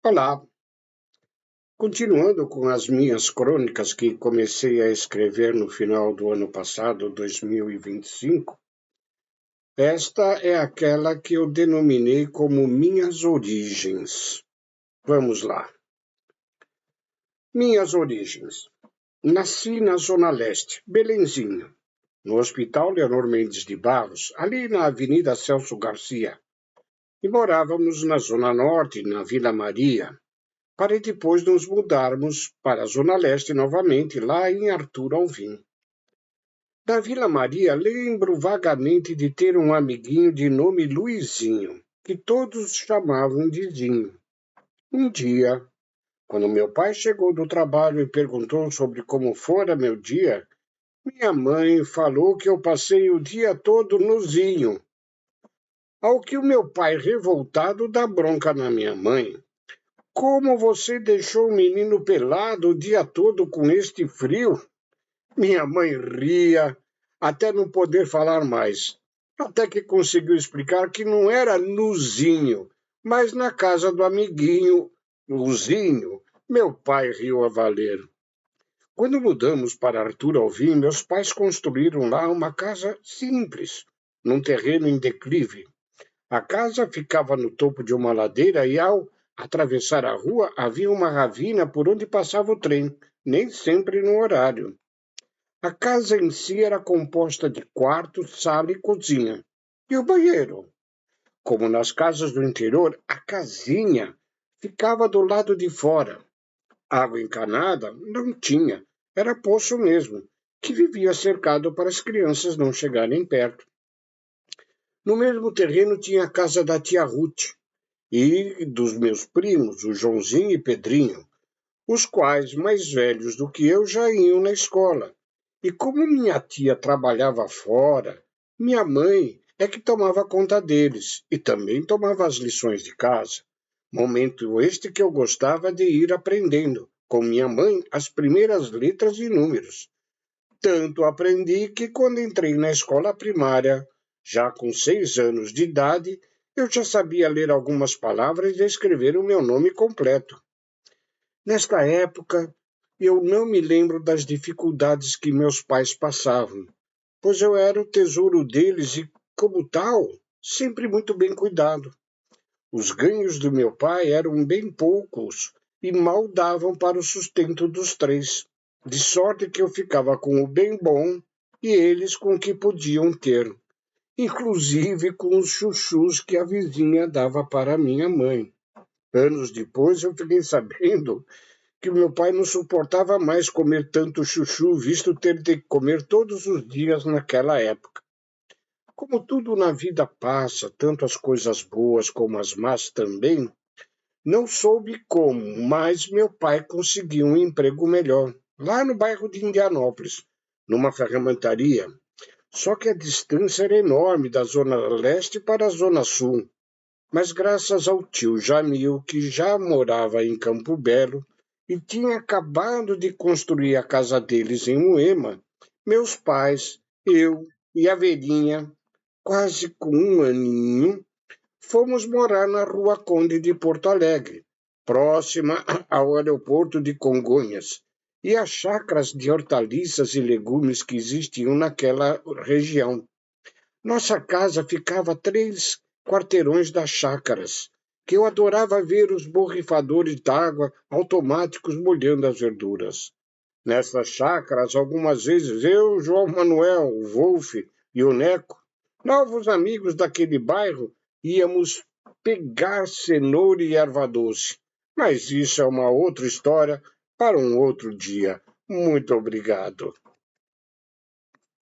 Olá, continuando com as minhas crônicas que comecei a escrever no final do ano passado, 2025, esta é aquela que eu denominei como Minhas Origens. Vamos lá. Minhas origens. Nasci na Zona Leste, Belenzinho, no Hospital Leonor Mendes de Barros, ali na Avenida Celso Garcia, e morávamos na Zona Norte, na Vila Maria, para depois nos mudarmos para a Zona Leste novamente, lá em Arthur Alvim. Da Vila Maria, lembro vagamente de ter um amiguinho de nome Luizinho, que todos chamavam de Zinho. Um dia, quando meu pai chegou do trabalho e perguntou sobre como fora meu dia, minha mãe falou que eu passei o dia todo no Zinho. Ao que o meu pai, revoltado, dá bronca na minha mãe. Como você deixou o menino pelado o dia todo com este frio? Minha mãe ria, até não poder falar mais. Até que conseguiu explicar que não era Luzinho, mas na casa do amiguinho Luzinho. Meu pai riu a valer. Quando mudamos para Arthur Alvim, meus pais construíram lá uma casa simples, num terreno em declive. A casa ficava no topo de uma ladeira e, ao atravessar a rua, havia uma ravina por onde passava o trem, nem sempre no horário. A casa em si era composta de quarto, sala e cozinha. E o banheiro? Como nas casas do interior, a casinha ficava do lado de fora. Água encanada não tinha, era poço mesmo, que vivia cercado para as crianças não chegarem perto. No mesmo terreno tinha a casa da tia Ruth e dos meus primos, o Joãozinho e Pedrinho, os quais, mais velhos do que eu, já iam na escola. E como minha tia trabalhava fora, minha mãe é que tomava conta deles e também tomava as lições de casa. Momento este que eu gostava de ir aprendendo, com minha mãe, as primeiras letras e números. Tanto aprendi que quando entrei na escola primária, já com 6 anos de idade, eu já sabia ler algumas palavras e escrever o meu nome completo. Nesta época, eu não me lembro das dificuldades que meus pais passavam, pois eu era o tesouro deles e, como tal, sempre muito bem cuidado. Os ganhos do meu pai eram bem poucos e mal davam para o sustento dos três, de sorte que eu ficava com o bem bom e eles com o que podiam ter, inclusive com os chuchus que a vizinha dava para minha mãe. Anos depois eu fiquei sabendo que meu pai não suportava mais comer tanto chuchu, visto ter de comer todos os dias naquela época. Como tudo na vida passa, tanto as coisas boas como as más também, não soube como, mas meu pai conseguiu um emprego melhor, lá no bairro de Indianópolis, numa ferramentaria. Só que a distância era enorme da Zona Leste para a Zona Sul. Mas graças ao tio Jamil, que já morava em Campo Belo e tinha acabado de construir a casa deles em Moema, meus pais, eu e a Verinha, quase com um aninho, fomos morar na Rua Conde de Porto Alegre, próxima ao aeroporto de Congonhas, e às chácaras de hortaliças e legumes que existiam naquela região. Nossa casa ficava a 3 quarteirões das chácaras, que eu adorava ver os borrifadores d'água automáticos molhando as verduras. Nessas chácaras, algumas vezes eu, João Manuel, o Wolf e o Neco, novos amigos daquele bairro, íamos pegar cenoura e erva doce. Mas isso é uma outra história para um outro dia. Muito obrigado.